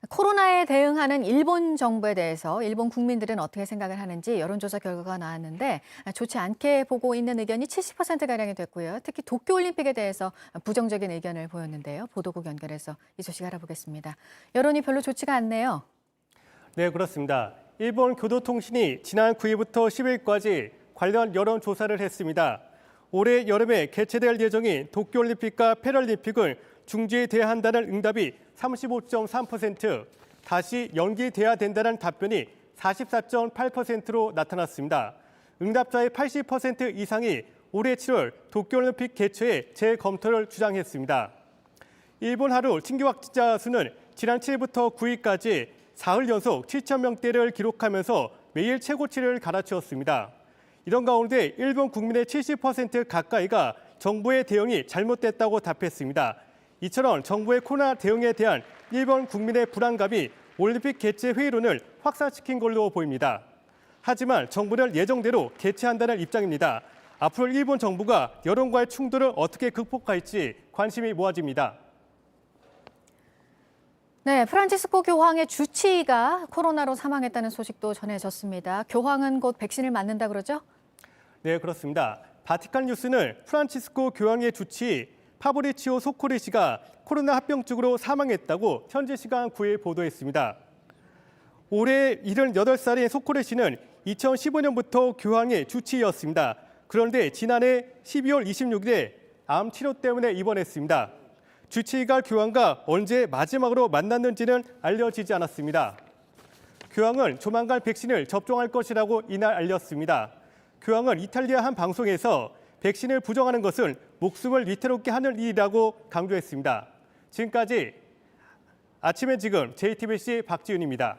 코로나에 대응하는 일본 정부에 대해서 일본 국민들은 어떻게 생각을 하는지 여론조사 결과가 나왔는데 좋지 않게 보고 있는 의견이 70%가량이 됐고요. 특히 도쿄올림픽에 대해서 부정적인 의견을 보였는데요. 보도국 연결해서 이 소식 알아보겠습니다. 여론이 별로 좋지가 않네요. 네, 그렇습니다. 일본 교도통신이 지난 9일부터 10일까지 관련 여론조사를 했습니다. 올해 여름에 개최될 예정인 도쿄올림픽과 패럴림픽을 중지돼야 한다는 응답이 35.3%, 다시 연기돼야 된다는 답변이 44.8%로 나타났습니다. 응답자의 80% 이상이 올해 7월 도쿄올림픽 개최의 재검토를 주장했습니다. 일본 하루 신규 확진자 수는 지난 7일부터 9일까지 사흘 연속 7,000명대를 기록하면서 매일 최고치를 갈아치웠습니다. 이런 가운데 일본 국민의 70% 가까이가 정부의 대응이 잘못됐다고 답했습니다. 이처럼 정부의 코로나 대응에 대한 일본 국민의 불안감이 올림픽 개최 회의론을 확산시킨 걸로 보입니다. 하지만 정부는 예정대로 개최한다는 입장입니다. 앞으로 일본 정부가 여론과의 충돌을 어떻게 극복할지 관심이 모아집니다. 네, 프란치스코 교황의 주치의가 코로나로 사망했다는 소식도 전해졌습니다. 교황은 곧 백신을 맞는다 그러죠? 네, 그렇습니다. 바티칸 뉴스는 프란치스코 교황의 주치의 파브리치오 소코리 씨가 코로나 합병증으로 사망했다고 현지 시간 9일 보도했습니다. 올해 78살인 소코리 씨는 2015년부터 교황의 주치의였습니다. 그런데 지난해 12월 26일에 암 치료 때문에 입원했습니다. 주치의가 교황과 언제 마지막으로 만났는지는 알려지지 않았습니다. 교황은 조만간 백신을 접종할 것이라고 이날 알렸습니다. 교황은 이탈리아 한 방송에서 백신을 부정하는 것은 목숨을 위태롭게 하는 일이라고 강조했습니다. 지금까지 아침에 지금 JTBC 박지윤입니다.